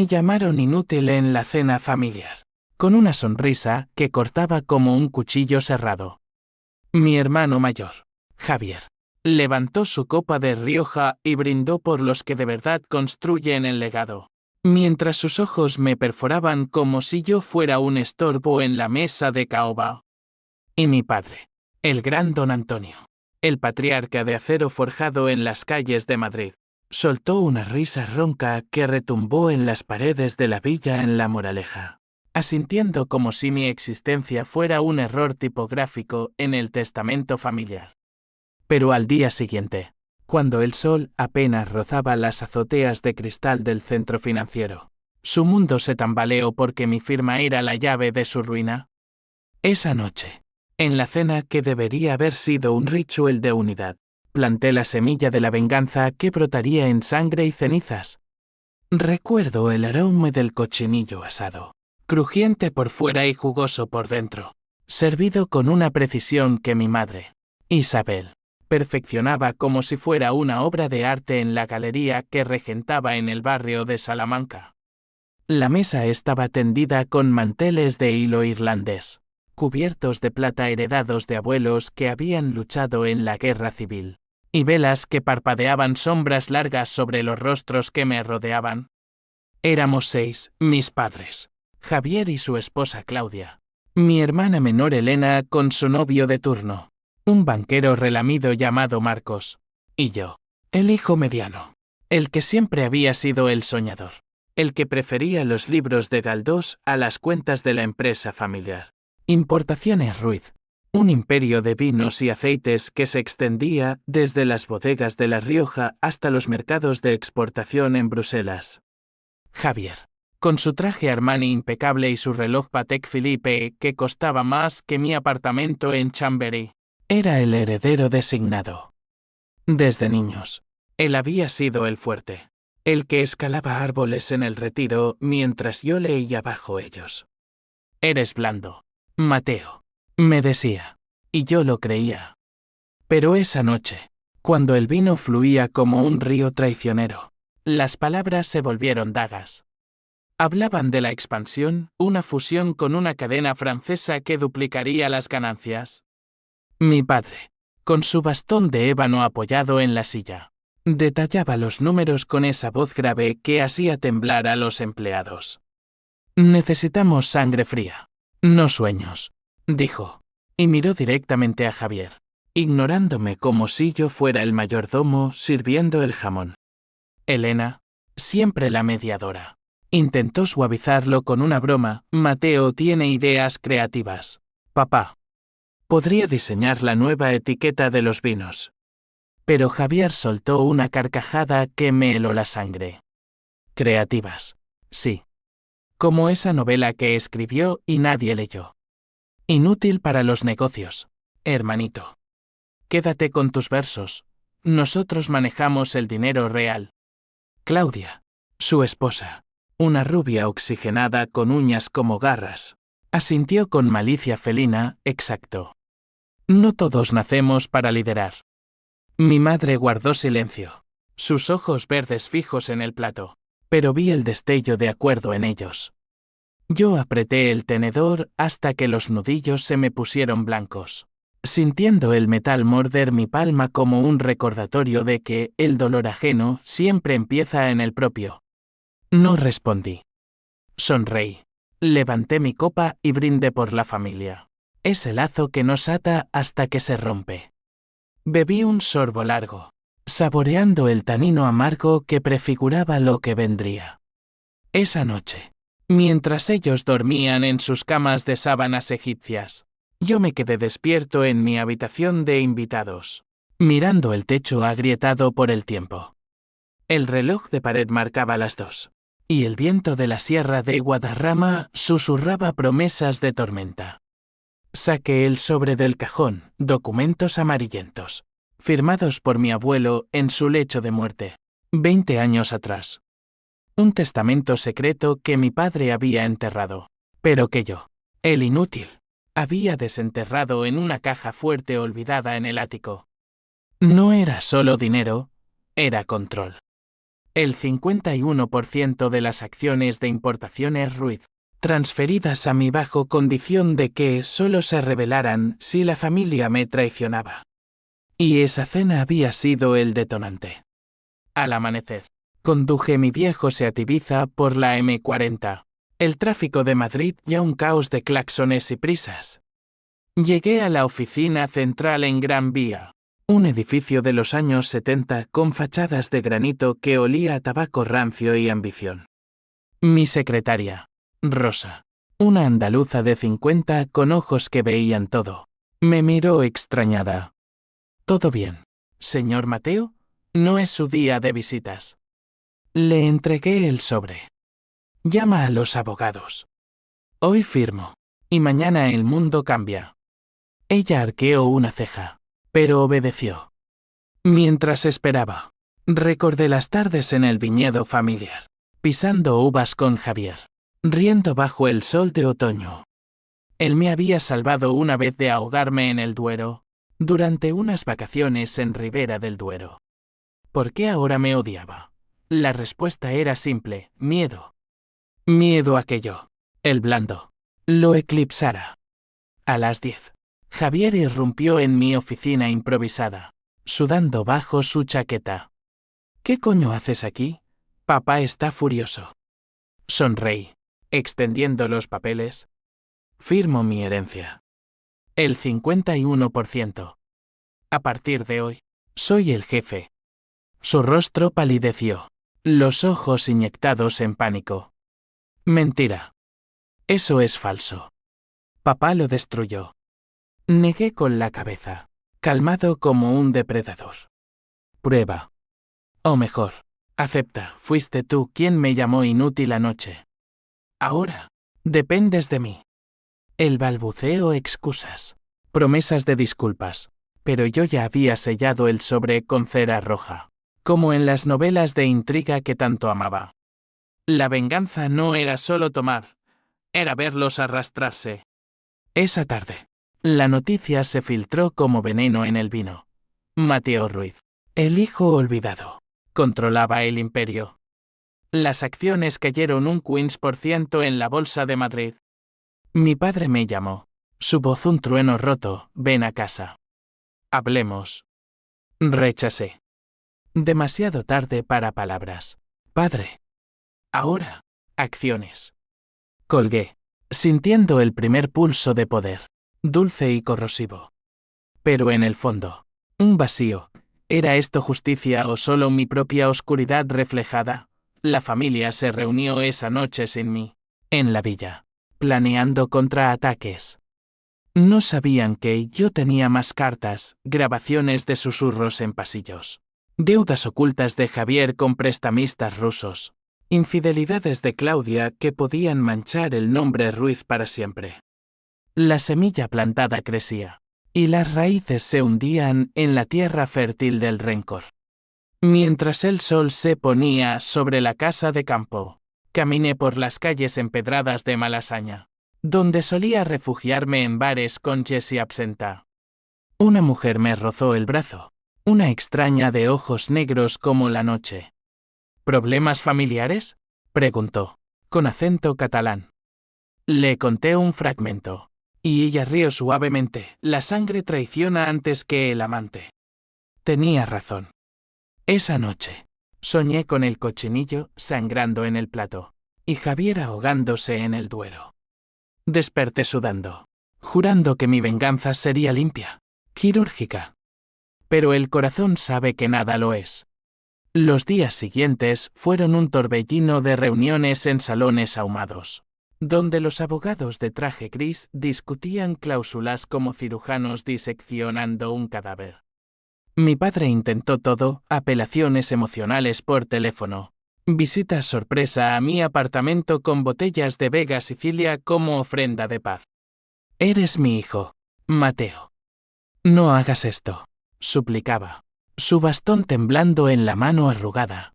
Me llamaron inútil en la cena familiar, con una sonrisa que cortaba como un cuchillo serrado. Mi hermano mayor, Javier, levantó su copa de Rioja y brindó por los que de verdad construyen el legado, mientras sus ojos me perforaban como si yo fuera un estorbo en la mesa de caoba. Y mi padre, el gran don Antonio, el patriarca de acero forjado en las calles de Madrid, soltó una risa ronca que retumbó en las paredes de la villa en La Moraleja, asintiendo como si mi existencia fuera un error tipográfico en el testamento familiar. Pero al día siguiente, cuando el sol apenas rozaba las azoteas de cristal del centro financiero, su mundo se tambaleó porque mi firma era la llave de su ruina. Esa noche, en la cena que debería haber sido un ritual de unidad, planté la semilla de la venganza que brotaría en sangre y cenizas. Recuerdo el aroma del cochinillo asado, crujiente por fuera y jugoso por dentro, servido con una precisión que mi madre, Isabel, perfeccionaba como si fuera una obra de arte en la galería que regentaba en el barrio de Salamanca. La mesa estaba tendida con manteles de hilo irlandés, cubiertos de plata heredados de abuelos que habían luchado en la guerra civil, y velas que parpadeaban sombras largas sobre los rostros que me rodeaban. Éramos 6, mis padres, Javier y su esposa Claudia, mi hermana menor Elena con su novio de turno, un banquero relamido llamado Marcos, y yo, el hijo mediano, el que siempre había sido el soñador, el que prefería los libros de Galdós a las cuentas de la empresa familiar. Importaciones Ruiz, un imperio de vinos y aceites que se extendía desde las bodegas de La Rioja hasta los mercados de exportación en Bruselas. Javier, con su traje Armani impecable y su reloj Patek Philippe que costaba más que mi apartamento en Chambery, era el heredero designado. Desde niños, él había sido el fuerte, el que escalaba árboles en el retiro mientras yo leía bajo ellos. Eres blando, Mateo, me decía, y yo lo creía. Pero esa noche, cuando el vino fluía como un río traicionero, las palabras se volvieron dagas. Hablaban de la expansión, una fusión con una cadena francesa que duplicaría las ganancias. Mi padre, con su bastón de ébano apoyado en la silla, detallaba los números con esa voz grave que hacía temblar a los empleados. Necesitamos sangre fría, no sueños, dijo, y miró directamente a Javier, ignorándome como si yo fuera el mayordomo sirviendo el jamón. Elena, siempre la mediadora, intentó suavizarlo con una broma. Mateo tiene ideas creativas. Papá. Podría diseñar la nueva etiqueta de los vinos. Pero Javier soltó una carcajada que me heló la sangre. Creativas. Sí. Como esa novela que escribió y nadie leyó. Inútil para los negocios, hermanito. Quédate con tus versos. Nosotros manejamos el dinero real. Claudia, su esposa, una rubia oxigenada con uñas como garras, asintió con malicia felina. Exacto. No todos nacemos para liderar. Mi madre guardó silencio, sus ojos verdes fijos en el plato, pero vi el destello de acuerdo en ellos. Yo apreté el tenedor hasta que los nudillos se me pusieron blancos, sintiendo el metal morder mi palma como un recordatorio de que el dolor ajeno siempre empieza en el propio. No respondí. Sonreí, levanté mi copa y brindé por la familia. Ese lazo que nos ata hasta que se rompe. Bebí un sorbo largo, saboreando el tanino amargo que prefiguraba lo que vendría. Esa noche, mientras ellos dormían en sus camas de sábanas egipcias, yo me quedé despierto en mi habitación de invitados, mirando el techo agrietado por el tiempo. El reloj de pared marcaba las 2, y el viento de la sierra de Guadarrama susurraba promesas de tormenta. Saqué el sobre del cajón, documentos amarillentos, firmados por mi abuelo en su lecho de muerte, 20 años atrás. Un testamento secreto que mi padre había enterrado, pero que yo, el inútil, había desenterrado en una caja fuerte olvidada en el ático. No era solo dinero, era control. El 51% de las acciones de Importaciones Ruiz, transferidas a mí bajo condición de que solo se revelaran si la familia me traicionaba. Y esa cena había sido el detonante. Al amanecer, conduje mi viejo Seat Ibiza por la M40. El tráfico de Madrid ya un caos de claxones y prisas. Llegué a la oficina central en Gran Vía, un edificio de los años 70 con fachadas de granito que olía a tabaco rancio y ambición. Mi secretaria, Rosa, una andaluza de 50 con ojos que veían todo, me miró extrañada. ¿Todo bien, señor Mateo? No es su día de visitas. Le entregué el sobre. Llama a los abogados. Hoy firmo, y mañana el mundo cambia. Ella arqueó una ceja, pero obedeció. Mientras esperaba, recordé las tardes en el viñedo familiar, pisando uvas con Javier, riendo bajo el sol de otoño. Él me había salvado una vez de ahogarme en el Duero, durante unas vacaciones en Ribera del Duero. ¿Por qué ahora me odiaba? La respuesta era simple: miedo. Miedo a que yo, el blando, lo eclipsara. A las 10, Javier irrumpió en mi oficina improvisada, sudando bajo su chaqueta. ¿Qué coño haces aquí? Papá está furioso. Sonreí, extendiendo los papeles. Firmo mi herencia. El 51%. A partir de hoy, soy el jefe. Su rostro palideció, los ojos inyectados en pánico. Mentira. Eso es falso. Papá lo destruyó. Negué con la cabeza, calmado como un depredador. Prueba. O mejor, acepta, fuiste tú quien me llamó inútil anoche. Ahora, dependes de mí. El balbuceo excusas, promesas de disculpas, pero yo ya había sellado el sobre con cera roja, como en las novelas de intriga que tanto amaba. La venganza no era solo tomar, era verlos arrastrarse. Esa tarde, la noticia se filtró como veneno en el vino. Mateo Ruiz, el hijo olvidado, controlaba el imperio. Las acciones cayeron un 15% en la bolsa de Madrid. Mi padre me llamó. Su voz un trueno roto: ven a casa. Hablemos. Rechacé. Demasiado tarde para palabras. Padre. Ahora, acciones. Colgué, sintiendo el primer pulso de poder, dulce y corrosivo. Pero en el fondo, un vacío. ¿Era esto justicia o solo mi propia oscuridad reflejada? La familia se reunió esa noche sin mí, en la villa, planeando contraataques. No sabían que yo tenía más cartas, grabaciones de susurros en pasillos, deudas ocultas de Javier con prestamistas rusos, infidelidades de Claudia que podían manchar el nombre Ruiz para siempre. La semilla plantada crecía, y las raíces se hundían en la tierra fértil del rencor. Mientras el sol se ponía sobre la casa de campo, caminé por las calles empedradas de Malasaña, donde solía refugiarme en bares con Jessie absenta. Una mujer me rozó el brazo, una extraña de ojos negros como la noche. ¿Problemas familiares?, preguntó, con acento catalán. Le conté un fragmento, y ella rió suavemente: la sangre traiciona antes que el amante. Tenía razón. Esa noche, soñé con el cochinillo sangrando en el plato, y Javier ahogándose en el Duero. Desperté sudando, jurando que mi venganza sería limpia, quirúrgica. Pero el corazón sabe que nada lo es. Los días siguientes fueron un torbellino de reuniones en salones ahumados, donde los abogados de traje gris discutían cláusulas como cirujanos diseccionando un cadáver. Mi padre intentó todo: apelaciones emocionales por teléfono, visitas sorpresa a mi apartamento con botellas de Vega Sicilia como ofrenda de paz. Eres mi hijo, Mateo. No hagas esto, suplicaba, su bastón temblando en la mano arrugada.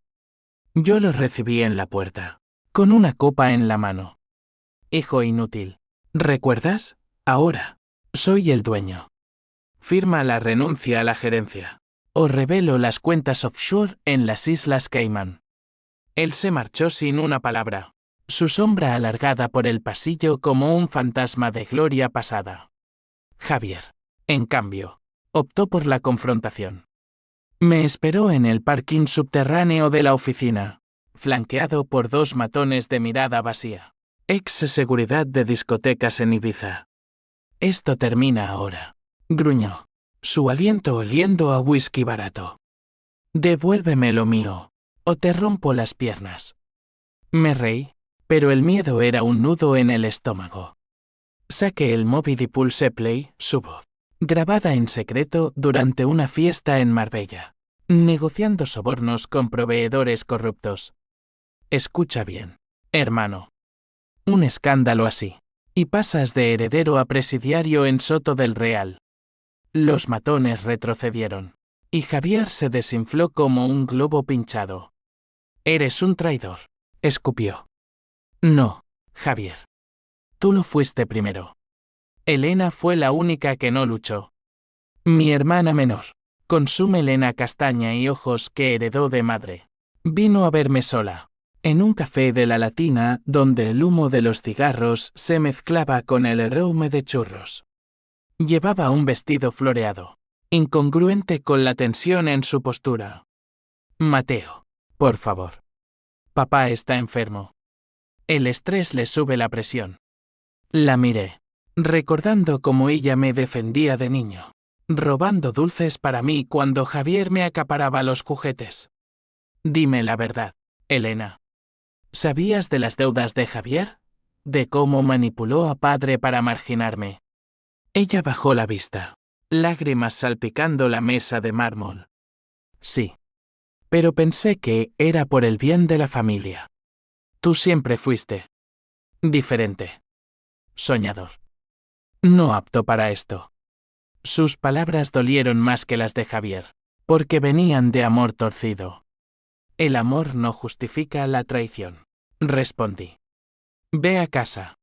Yo lo recibí en la puerta, con una copa en la mano. Hijo inútil, ¿recuerdas? Ahora, soy el dueño. Firma la renuncia a la gerencia, o revelo las cuentas offshore en las Islas Caimán. Él se marchó sin una palabra, su sombra alargada por el pasillo como un fantasma de gloria pasada. Javier, en cambio, optó por la confrontación. Me esperó en el parking subterráneo de la oficina, flanqueado por dos matones de mirada vacía. Ex seguridad de discotecas en Ibiza. Esto termina ahora, gruñó, su aliento oliendo a whisky barato. Devuélveme lo mío, o te rompo las piernas. Me reí, pero el miedo era un nudo en el estómago. Saqué el móvil y pulsé play, su voz, grabada en secreto durante una fiesta en Marbella, negociando sobornos con proveedores corruptos. Escucha bien, hermano. Un escándalo así, y pasas de heredero a presidiario en Soto del Real. Los matones retrocedieron, y Javier se desinfló como un globo pinchado. Eres un traidor, escupió. No, Javier. Tú lo fuiste primero. Elena fue la única que no luchó. Mi hermana menor, con su melena castaña y ojos que heredó de madre, vino a verme sola, en un café de la Latina donde el humo de los cigarros se mezclaba con el aroma de churros. Llevaba un vestido floreado, incongruente con la tensión en su postura. Mateo, por favor. Papá está enfermo. El estrés le sube la presión. La miré, recordando cómo ella me defendía de niño, robando dulces para mí cuando Javier me acaparaba los juguetes. Dime la verdad, Elena. ¿Sabías de las deudas de Javier? ¿De cómo manipuló a padre para marginarme? Ella bajó la vista, lágrimas salpicando la mesa de mármol. Sí. Pero pensé que era por el bien de la familia. Tú siempre fuiste diferente. Soñador. No apto para esto. Sus palabras dolieron más que las de Javier, porque venían de amor torcido. El amor no justifica la traición, respondí. Ve a casa.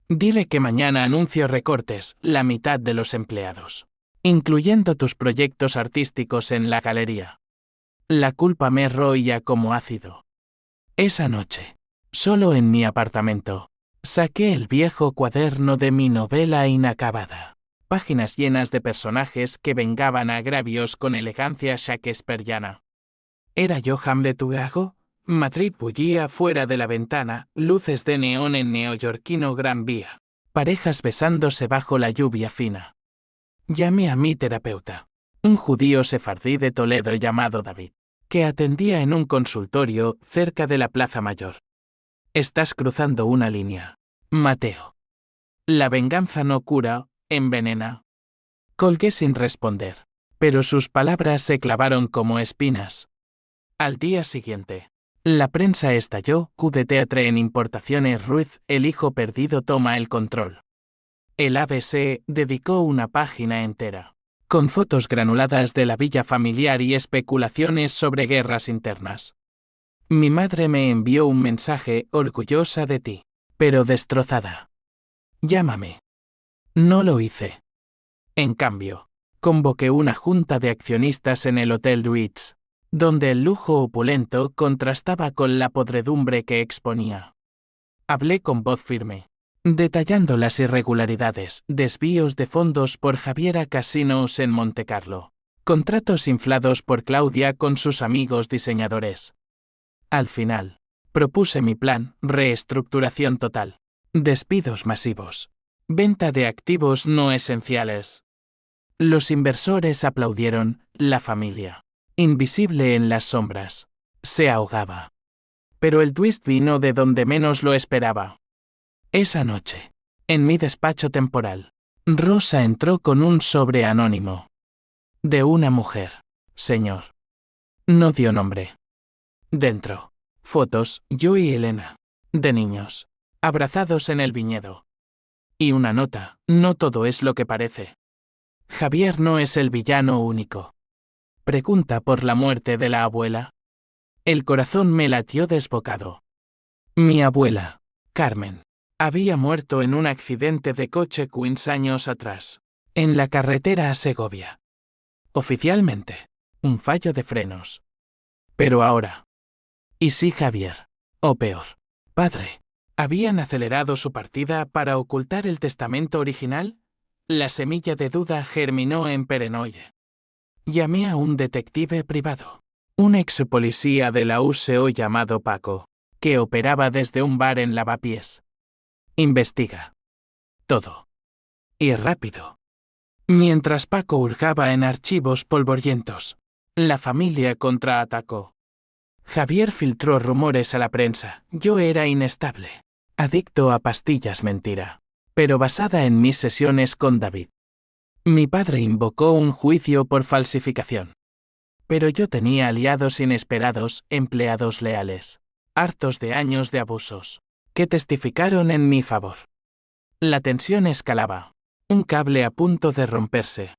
Dile que mañana anuncio recortes, la mitad de los empleados, incluyendo tus proyectos artísticos en la galería. La culpa me roía como ácido. Esa noche, solo en mi apartamento, saqué el viejo cuaderno de mi novela inacabada. Páginas llenas de personajes que vengaban agravios con elegancia shakespeariana. ¿Era yo Hamlet Ugago? Madrid bullía fuera de la ventana, luces de neón en neoyorquino Gran Vía, parejas besándose bajo la lluvia fina. Llamé a mi terapeuta, un judío sefardí de Toledo llamado David, que atendía en un consultorio cerca de la Plaza Mayor. Estás cruzando una línea, Mateo. La venganza no cura, envenena. Colgué sin responder, pero sus palabras se clavaron como espinas. Al día siguiente, la prensa estalló, Q de Teatre en Importaciones Ruiz, el hijo perdido toma el control. El ABC dedicó una página entera, con fotos granuladas de la villa familiar y especulaciones sobre guerras internas. Mi madre me envió un mensaje, orgullosa de ti, pero destrozada. Llámame. No lo hice. En cambio, convoqué una junta de accionistas en el Hotel Ritz, donde el lujo opulento contrastaba con la podredumbre que exponía. Hablé con voz firme, detallando las irregularidades, desvíos de fondos por Javiera Casinos en Montecarlo, contratos inflados por Claudia con sus amigos diseñadores. Al final, propuse mi plan, reestructuración total, despidos masivos, venta de activos no esenciales. Los inversores aplaudieron, la familia, invisible en las sombras, se ahogaba. Pero el twist vino de donde menos lo esperaba. Esa noche, en mi despacho temporal, Rosa entró con un sobre anónimo. De una mujer, señor. No dio nombre. Dentro, fotos, yo y Elena, de niños, abrazados en el viñedo. Y una nota, no todo es lo que parece. Javier no es el villano único. Pregunta por la muerte de la abuela. El corazón me latió desbocado. Mi abuela, Carmen, había muerto en un accidente de coche 15 años atrás, en la carretera a Segovia. Oficialmente, un fallo de frenos. Pero ahora, ¿Y si Javier, o peor, padre, habían acelerado su partida para ocultar el testamento original? La semilla de duda germinó en Perenoye. Llamé a un detective privado, un ex policía de la UCO llamado Paco, que operaba desde un bar en Lavapiés. Investiga. Todo. Y rápido. Mientras Paco hurgaba en archivos polvorientos, la familia contraatacó. Javier filtró rumores a la prensa. Yo era inestable, adicto a pastillas mentira, pero basada en mis sesiones con David. Mi padre invocó un juicio por falsificación. Pero yo tenía aliados inesperados, empleados leales, hartos de años de abusos, que testificaron en mi favor. La tensión escalaba, un cable a punto de romperse.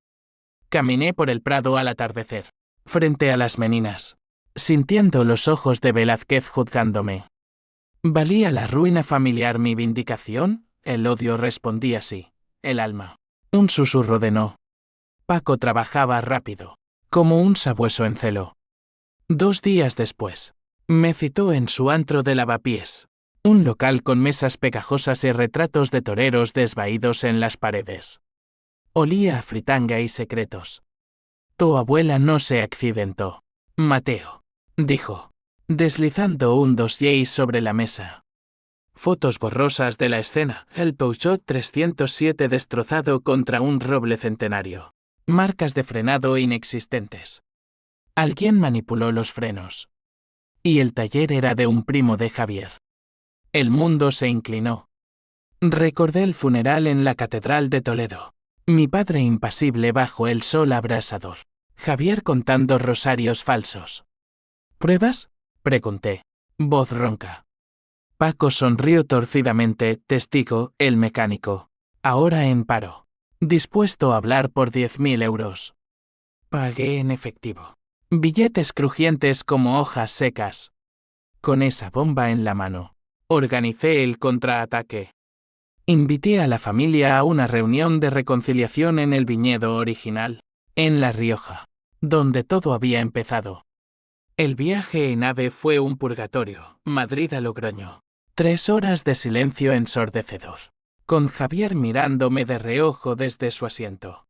Caminé por el prado al atardecer, frente a las meninas, sintiendo los ojos de Velázquez juzgándome. ¿Valía la ruina familiar mi vindicación? El odio respondía sí, el alma. Un susurro de no. Paco trabajaba rápido, como un sabueso en celo. 2 días después, me citó en su antro de Lavapiés, un local con mesas pegajosas y retratos de toreros desvaídos en las paredes. Olía a fritanga y secretos. Tu abuela no se accidentó, Mateo, dijo, deslizando un dossier sobre la mesa. Fotos borrosas de la escena, el Peugeot 307 destrozado contra un roble centenario. Marcas de frenado inexistentes. Alguien manipuló los frenos. Y el taller era de un primo de Javier. El mundo se inclinó. Recordé el funeral en la Catedral de Toledo. Mi padre impasible bajo el sol abrasador. Javier contando rosarios falsos. ¿Pruebas?, pregunté. Voz ronca. Paco sonrió torcidamente, testigo, el mecánico. Ahora en paro. Dispuesto a hablar por 10.000 euros. Pagué en efectivo. Billetes crujientes como hojas secas. Con esa bomba en la mano, organicé el contraataque. Invité a la familia a una reunión de reconciliación en el viñedo original, en La Rioja, donde todo había empezado. El viaje en AVE fue un purgatorio, Madrid a Logroño. 3 horas de silencio ensordecedor, con Javier mirándome de reojo desde su asiento.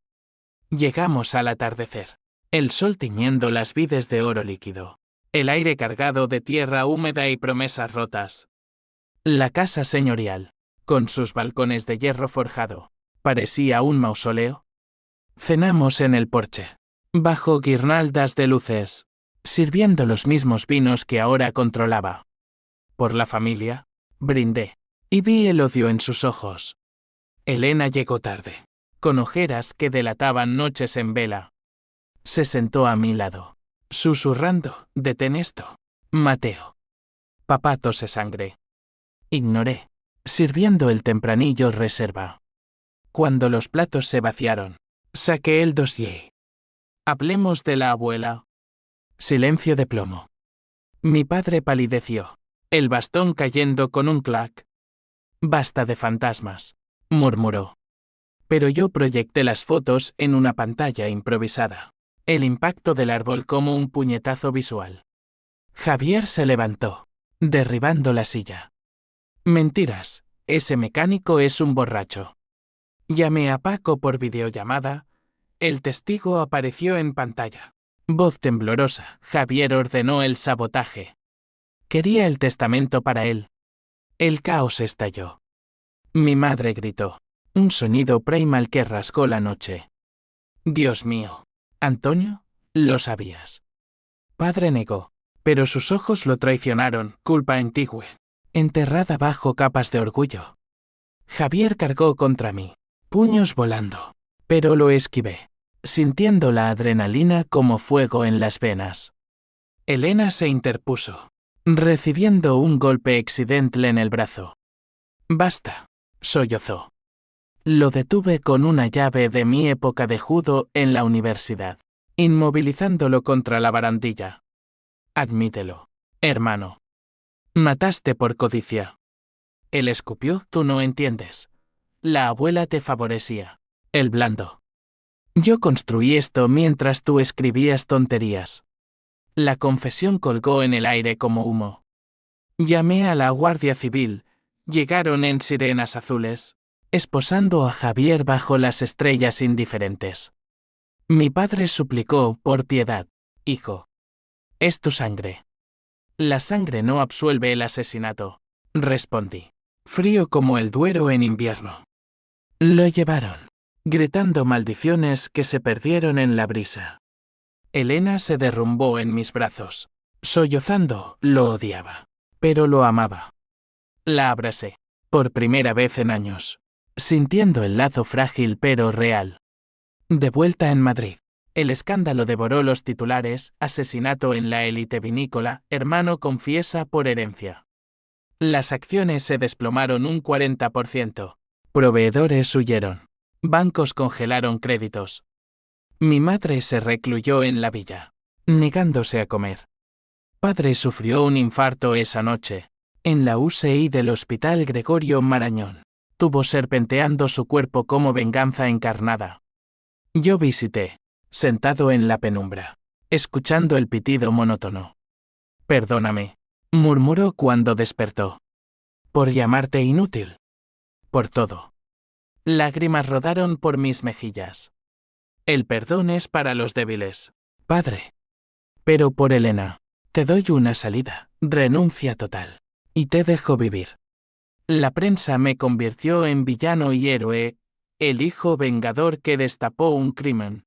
Llegamos al atardecer, el sol tiñendo las vides de oro líquido, el aire cargado de tierra húmeda y promesas rotas. La casa señorial, con sus balcones de hierro forjado, parecía un mausoleo. Cenamos en el porche, bajo guirnaldas de luces, sirviendo los mismos vinos que ahora controlaba. Por la familia, brindé, y vi el odio en sus ojos. Elena llegó tarde, con ojeras que delataban noches en vela. Se sentó a mi lado, susurrando, «Detén esto, Mateo». Papá tose sangre. Ignoré, sirviendo el tempranillo reserva. Cuando los platos se vaciaron, saqué el dossier. Hablemos de la abuela. Silencio de plomo. Mi padre palideció, el bastón cayendo con un clac. Basta de fantasmas, murmuró. Pero yo proyecté las fotos en una pantalla improvisada. El impacto del árbol como un puñetazo visual. Javier se levantó, derribando la silla. Mentiras, ese mecánico es un borracho. Llamé a Paco por videollamada. El testigo apareció en pantalla. Voz temblorosa, Javier ordenó el sabotaje. Quería el testamento para él. El caos estalló. Mi madre gritó. Un sonido primal que rasgó la noche. Dios mío. Antonio, lo sabías. Padre negó, pero sus ojos lo traicionaron, culpa antigua, enterrada bajo capas de orgullo. Javier cargó contra mí, puños volando, pero lo esquivé, sintiendo la adrenalina como fuego en las venas. Elena se interpuso, recibiendo un golpe accidental en el brazo. Basta, sollozó. Lo detuve con una llave de mi época de judo en la universidad, inmovilizándolo contra la barandilla. Admítelo, hermano. Mataste por codicia. Él escupió, tú no entiendes. La abuela te favorecía. El blando. Yo construí esto mientras tú escribías tonterías. La confesión colgó en el aire como humo. Llamé a la Guardia Civil. Llegaron en sirenas azules, esposando a Javier bajo las estrellas indiferentes. Mi padre suplicó, por piedad, hijo. Es tu sangre. La sangre no absuelve el asesinato, respondí, frío como el Duero en invierno. Lo llevaron, gritando maldiciones que se perdieron en la brisa. Elena se derrumbó en mis brazos. Sollozando, lo odiaba, pero lo amaba. La abracé, por primera vez en años, sintiendo el lazo frágil pero real. De vuelta en Madrid, el escándalo devoró los titulares: asesinato en la élite vinícola, hermano confiesa por herencia. Las acciones se desplomaron un 40%. Proveedores huyeron. Bancos congelaron créditos. Mi madre se recluyó en la villa, negándose a comer. Padre sufrió un infarto esa noche, en la UCI del Hospital Gregorio Marañón. Tuvo serpenteando su cuerpo como venganza encarnada. Yo visité, sentado en la penumbra, escuchando el pitido monótono. Perdóname, murmuró cuando despertó. Por llamarte inútil. Por todo. Lágrimas rodaron por mis mejillas. El perdón es para los débiles, padre. Pero por Elena, te doy una salida, renuncia total. Y te dejo vivir. La prensa me convirtió en villano y héroe, el hijo vengador que destapó un crimen.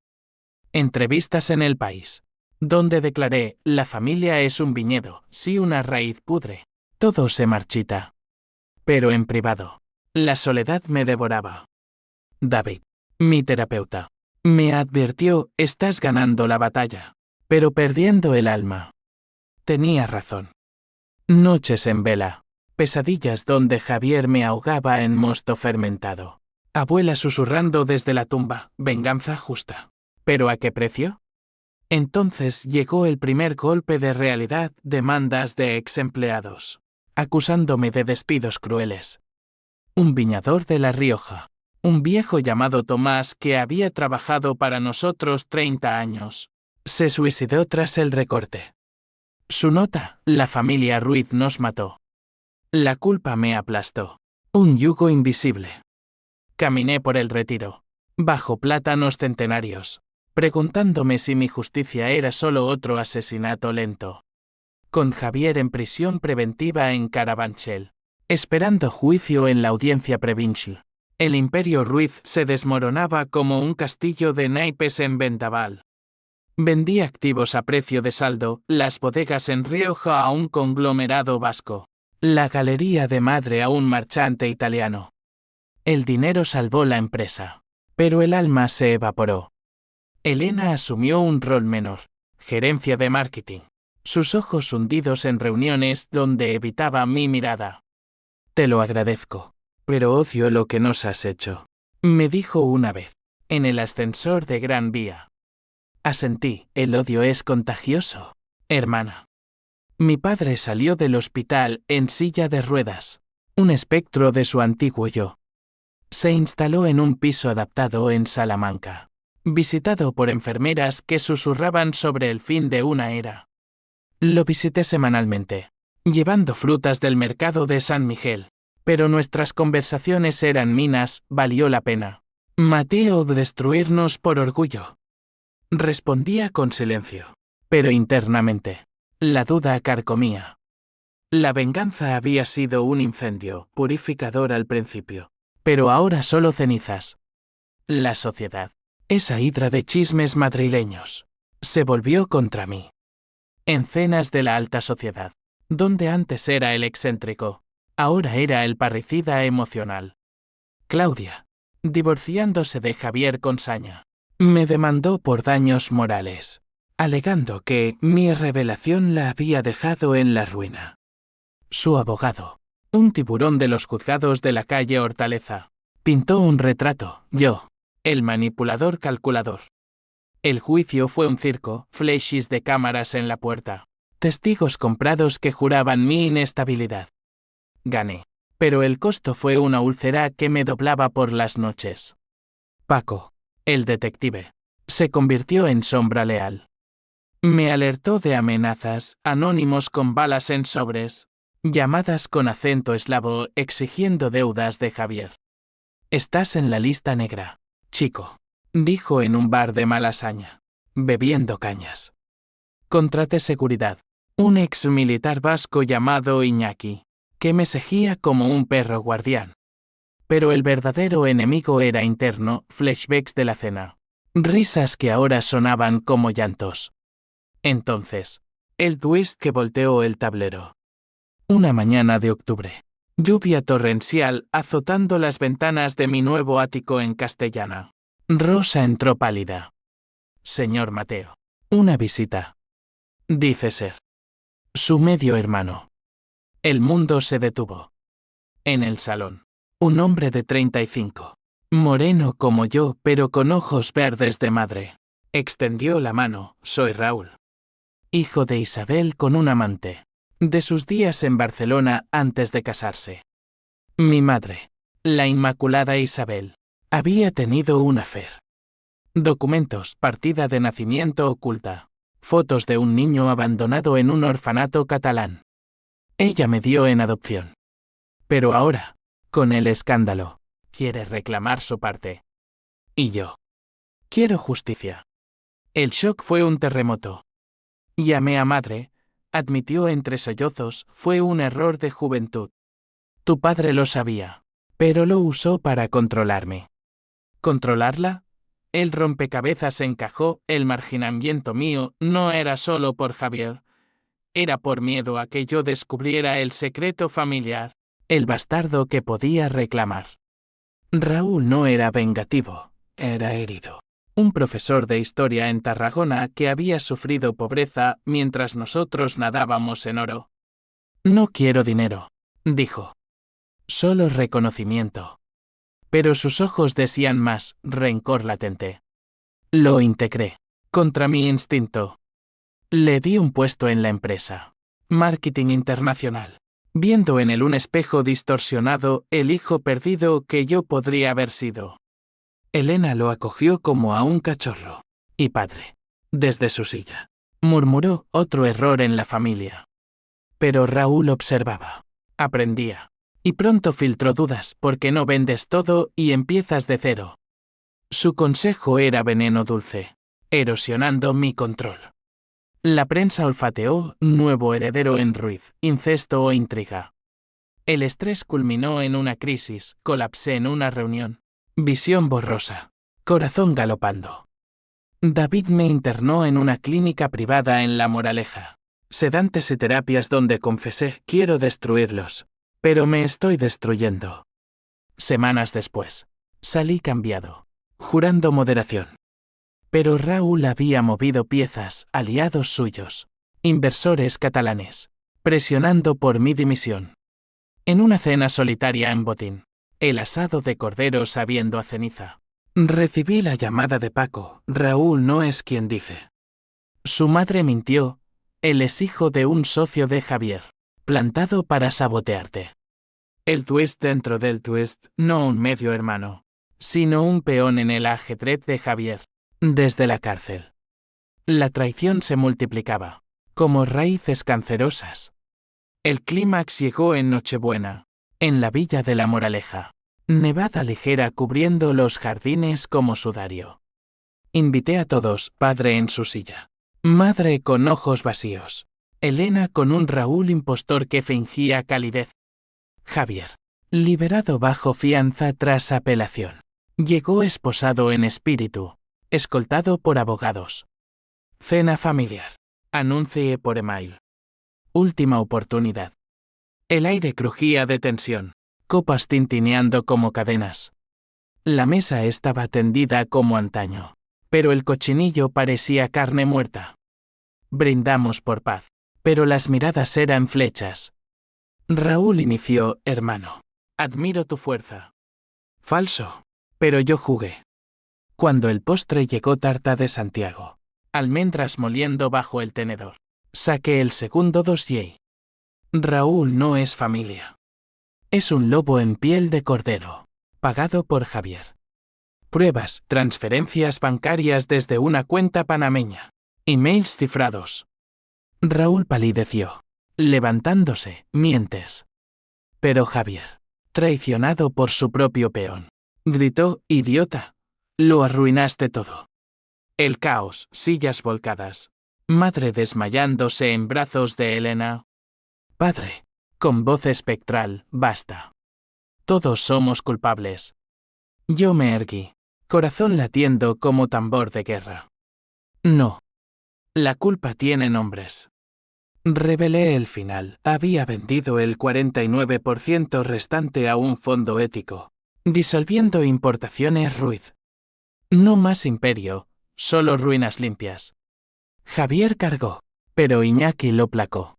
Entrevistas en El País, donde declaré: la familia es un viñedo, si una raíz pudre, todo se marchita. Pero en privado, la soledad me devoraba. David, mi terapeuta, me advirtió: estás ganando la batalla, pero perdiendo el alma. Tenía razón. Noches en vela, pesadillas donde Javier me ahogaba en mosto fermentado. Abuela susurrando desde la tumba: venganza justa. ¿Pero a qué precio? Entonces llegó el primer golpe de realidad: demandas de ex empleados, acusándome de despidos crueles. Un viñador de La Rioja, un viejo llamado Tomás que había trabajado para nosotros 30 años, se suicidó tras el recorte. Su nota: la familia Ruiz nos mató. La culpa me aplastó. Un yugo invisible. Caminé por el Retiro, bajo plátanos centenarios, preguntándome si mi justicia era solo otro asesinato lento. Con Javier en prisión preventiva en Carabanchel, esperando juicio en la audiencia provincial, el imperio Ruiz se desmoronaba como un castillo de naipes en vendaval. Vendí activos a precio de saldo, las bodegas en Rioja a un conglomerado vasco, la galería de madre a un marchante italiano. El dinero salvó la empresa, pero el alma se evaporó. Elena asumió un rol menor, gerencia de marketing, sus ojos hundidos en reuniones donde evitaba mi mirada. Te lo agradezco, pero odio lo que nos has hecho, me dijo una vez, en el ascensor de Gran Vía. Asentí: el odio es contagioso, hermana. Mi padre salió del hospital en silla de ruedas, un espectro de su antiguo yo. Se instaló en un piso adaptado en Salamanca, visitado por enfermeras que susurraban sobre el fin de una era. Lo visité semanalmente, llevando frutas del mercado de San Miguel, pero nuestras conversaciones eran minas: valió la pena. ¿Maté o destruirnos por orgullo? Respondía con silencio, pero internamente, la duda carcomía. La venganza había sido un incendio purificador al principio, pero ahora solo cenizas. La sociedad, esa hidra de chismes madrileños, se volvió contra mí. En cenas de la alta sociedad, donde antes era el excéntrico, ahora era el parricida emocional. Claudia, divorciándose de Javier con saña, me demandó por daños morales, alegando que mi revelación la había dejado en la ruina. Su abogado, un tiburón de los juzgados de la calle Hortaleza, pintó un retrato: yo, el manipulador calculador. El juicio fue un circo, flashes de cámaras en la puerta, testigos comprados que juraban mi inestabilidad. Gané, pero el costo fue una úlcera que me doblaba por las noches. Paco, el detective, se convirtió en sombra leal. Me alertó de amenazas, anónimos con balas en sobres, Llamadas con acento eslavo exigiendo deudas de Javier. Estás en la lista negra, chico, dijo en un bar de Malasaña, bebiendo cañas. Contraté seguridad. Un ex militar vasco llamado Iñaki, que me seguía como un perro guardián. Pero el verdadero enemigo era interno, flashbacks de la cena. Risas que ahora sonaban como llantos. Entonces, el twist que volteó el tablero. Una mañana de octubre. Lluvia torrencial azotando las ventanas de mi nuevo ático en Castellana. Rosa entró pálida. Señor Mateo. Una visita. Dice ser su medio hermano. El mundo se detuvo. En el salón. Un hombre de 35. Moreno como yo, pero con ojos verdes de madre. Extendió la mano. Soy Raúl. Hijo de Isabel con un amante. De sus días en Barcelona antes de casarse. Mi madre, la Inmaculada Isabel, había tenido un affair. Documentos, partida de nacimiento oculta. Fotos de un niño abandonado en un orfanato catalán. Ella me dio en adopción. Pero ahora, con el escándalo, quiere reclamar su parte. Y yo. Quiero justicia. El shock fue un terremoto. Llamé a madre, admitió entre sollozos, fue un error de juventud. Tu padre lo sabía, pero lo usó para controlarme. ¿Controlarla? El rompecabezas encajó, el marginamiento mío no era solo por Javier. Era por miedo a que yo descubriera el secreto familiar, el bastardo que podía reclamar. Raúl no era vengativo, era herido. Un profesor de historia en Tarragona que había sufrido pobreza mientras nosotros nadábamos en oro. No quiero dinero, dijo. Solo reconocimiento. Pero sus ojos decían más, rencor latente. Lo integré. Contra mi instinto. Le di un puesto en la empresa. Marketing internacional. Viendo en él un espejo distorsionado, el hijo perdido que yo podría haber sido. Elena lo acogió como a un cachorro. Y padre. Desde su silla. Murmuró, otro error en la familia. Pero Raúl observaba. Aprendía. Y pronto filtró dudas porque no vendes todo y empiezas de cero. Su consejo era veneno dulce, erosionando mi control. La prensa olfateó, nuevo heredero en Ruiz, incesto o intriga. El estrés culminó en una crisis, colapsé en una reunión. Visión borrosa. Corazón galopando. David me internó en una clínica privada en La Moraleja. Sedantes y terapias donde confesé, quiero destruirlos. Pero me estoy destruyendo. Semanas después, salí cambiado, jurando moderación. Pero Raúl había movido piezas, aliados suyos, inversores catalanes, presionando por mi dimisión. En una cena solitaria en Botín, el asado de cordero sabiendo a ceniza. Recibí la llamada de Paco, Raúl no es quien dice. Su madre mintió, él es hijo de un socio de Javier. Plantado para sabotearte. El twist dentro del twist, no un medio hermano, sino un peón en el ajedrez de Javier, desde la cárcel. La traición se multiplicaba, como raíces cancerosas. El clímax llegó en Nochebuena, en la villa de La Moraleja, nevada ligera cubriendo los jardines como sudario. Invité a todos, padre en su silla, madre con ojos vacíos. Elena con un Raúl impostor que fingía calidez. Javier, liberado bajo fianza tras apelación. Llegó esposado en espíritu, escoltado por abogados. Cena familiar. Anuncie por email. Última oportunidad. El aire crujía de tensión, copas tintineando como cadenas. La mesa estaba tendida como antaño, pero el cochinillo parecía carne muerta. Brindamos por paz. Pero las miradas eran flechas. Raúl inició, hermano. Admiro tu fuerza. Falso. Pero yo jugué. Cuando el postre llegó tarta de Santiago, almendras moliendo bajo el tenedor, saqué el segundo dossier. Raúl no es familia. Es un lobo en piel de cordero, pagado por Javier. Pruebas, transferencias bancarias desde una cuenta panameña. Emails cifrados. Raúl palideció. Levantándose, mientes. Pero Javier, traicionado por su propio peón, gritó, idiota. Lo arruinaste todo. El caos, sillas volcadas. Madre desmayándose en brazos de Elena. Padre, con voz espectral, basta. Todos somos culpables. Yo me erguí, corazón latiendo como tambor de guerra. No. La culpa tiene nombres. Revelé el final. Había vendido el 49% restante a un fondo ético, disolviendo importaciones Ruiz. No más imperio, solo ruinas limpias. Javier cargó, pero Iñaki lo placó.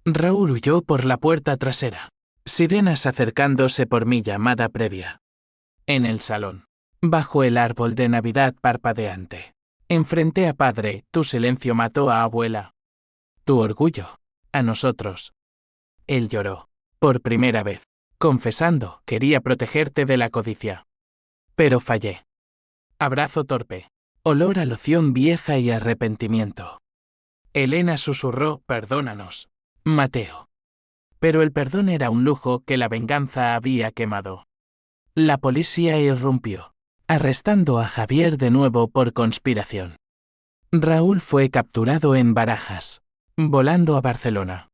Raúl huyó por la puerta trasera. Sirenas acercándose por mi llamada previa. En el salón, bajo el árbol de Navidad parpadeante, enfrenté a padre, tu silencio mató a abuela. Tu orgullo, a nosotros. Él lloró, por primera vez, confesando, quería protegerte de la codicia. Pero fallé. Abrazo torpe, olor a loción vieja y arrepentimiento. Elena susurró, perdónanos, Mateo. Pero el perdón era un lujo que la venganza había quemado. La policía irrumpió, arrestando a Javier de nuevo por conspiración. Raúl fue capturado en Barajas, volando a Barcelona.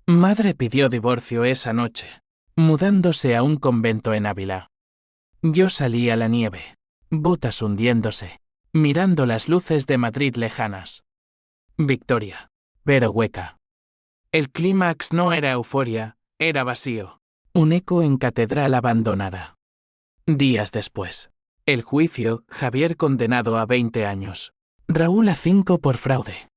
Madre pidió divorcio esa noche, mudándose a un convento en Ávila. Yo salí a la nieve, botas hundiéndose, mirando las luces de Madrid lejanas. Victoria, pero hueca. El clímax no era euforia, era vacío, un eco en catedral abandonada. Días después, el juicio, Javier condenado a 20 años, Raúl a 5 por fraude.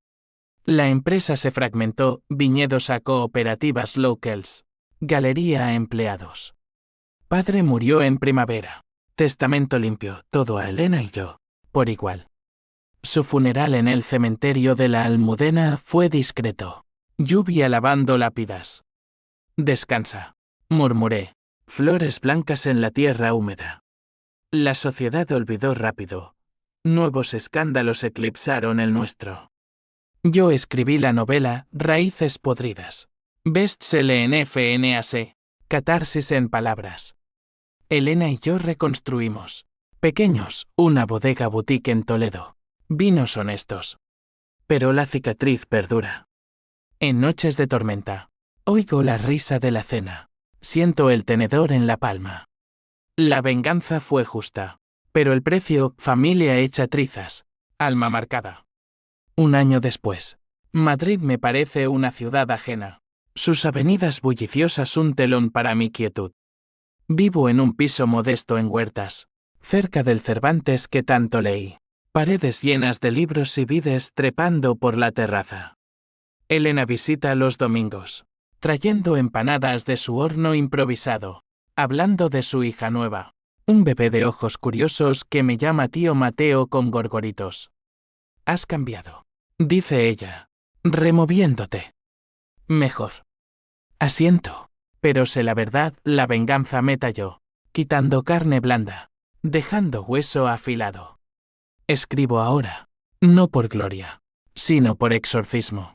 La empresa se fragmentó, viñedos a cooperativas locals, galería a empleados. Padre murió en primavera. Testamento limpio, todo a Elena y yo, por igual. Su funeral en el cementerio de la Almudena fue discreto. Lluvia lavando lápidas. Descansa, murmuré. Flores blancas en la tierra húmeda. La sociedad olvidó rápido. Nuevos escándalos eclipsaron el nuestro. Yo escribí la novela Raíces podridas. Bestseller en FNAC. Catarsis en palabras. Elena y yo reconstruimos. Pequeños, una bodega boutique en Toledo. Vinos honestos. Pero la cicatriz perdura. En noches de tormenta, oigo la risa de la cena. Siento el tenedor en la palma. La venganza fue justa. Pero el precio, familia hecha trizas. Alma marcada. Un año después, Madrid me parece una ciudad ajena. Sus avenidas bulliciosas un telón para mi quietud. Vivo en un piso modesto en Huertas, cerca del Cervantes que tanto leí. Paredes llenas de libros y vides trepando por la terraza. Elena visita los domingos, trayendo empanadas de su horno improvisado, hablando de su hija nueva, un bebé de ojos curiosos que me llama tío Mateo con gorgoritos. Has cambiado, dice ella, removiéndote. Mejor. Asiento, pero sé la verdad, la venganza me talló, quitando carne blanda, dejando hueso afilado. Escribo ahora, no por gloria, sino por exorcismo.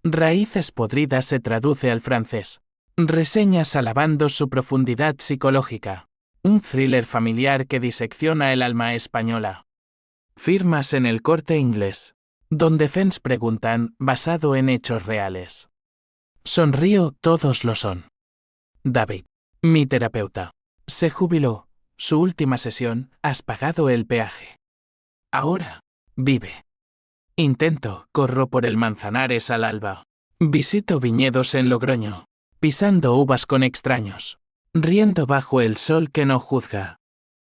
Raíces podridas se traduce al francés. Reseñas alabando su profundidad psicológica. Un thriller familiar que disecciona el alma española. Firmas en el Corte Inglés, donde fans preguntan, basado en hechos reales. Sonrío, todos lo son. David, mi terapeuta, se jubiló. Su última sesión, has pagado el peaje. Ahora, vive. Intento, corro por el Manzanares al alba. Visito viñedos en Logroño, pisando uvas con extraños, riendo bajo el sol que no juzga.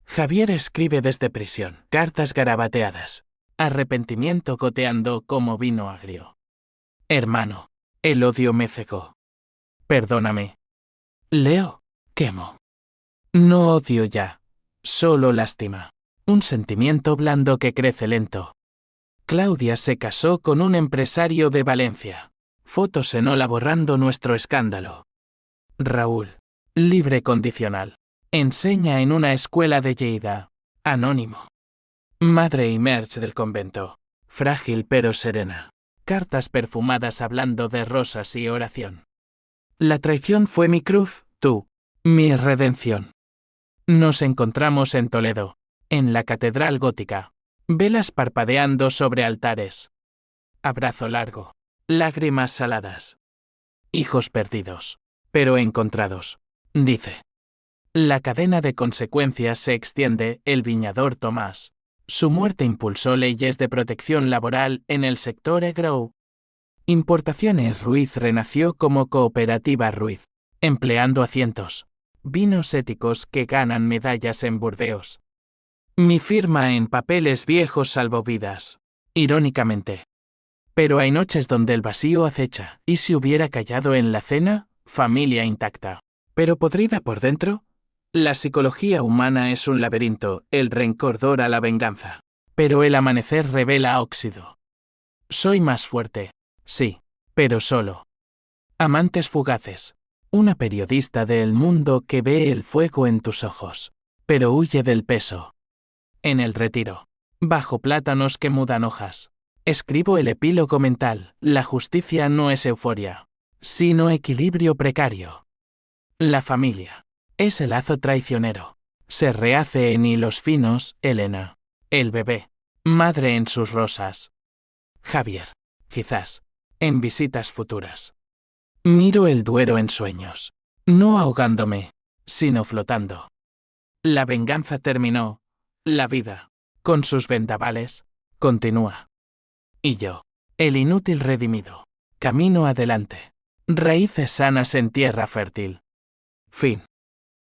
Javier escribe desde prisión, cartas garabateadas, arrepentimiento goteando como vino agrio. Hermano, el odio me cegó. Perdóname. Leo, quemo. No odio ya, solo lástima, un sentimiento blando que crece lento. Claudia se casó con un empresario de Valencia. Fotos en Ola borrando nuestro escándalo. Raúl, libre condicional. Enseña en una escuela de Lleida. Anónimo. Madre y merch del convento. Frágil pero serena. cartas perfumadas hablando de rosas y oración. La traición fue mi cruz, tú, mi redención. Nos encontramos en Toledo, en la catedral gótica. Velas parpadeando sobre altares. Abrazo largo. Lágrimas saladas. Hijos perdidos, pero encontrados, dice. La cadena de consecuencias se extiende, el viñador Tomás. Su muerte impulsó leyes de protección laboral en el sector agro. Importaciones Ruiz renació como Cooperativa Ruiz, empleando a cientos. Vinos éticos que ganan medallas en Burdeos. Mi firma en papeles viejos salvó vidas, irónicamente. Pero hay noches donde el vacío acecha, ¿y si hubiera callado en la cena? Familia intacta, pero podrida por dentro. La psicología humana es un laberinto, el rencor dora la venganza. Pero el amanecer revela óxido. Soy más fuerte, sí, pero solo. Amantes fugaces. Una periodista de El Mundo que ve el fuego en tus ojos, pero huye del peso. En el retiro. Bajo plátanos que mudan hojas. Escribo el epílogo mental, la justicia no es euforia, sino equilibrio precario. La familia. Es el lazo traicionero. Se rehace en hilos finos, Elena. El bebé. Madre en sus rosas. Javier. Quizás. En visitas futuras. Miro el Duero en sueños. No ahogándome, sino flotando. La venganza terminó. La vida, con sus vendavales, continúa. Y yo, el inútil redimido, camino adelante. Raíces sanas en tierra fértil. Fin.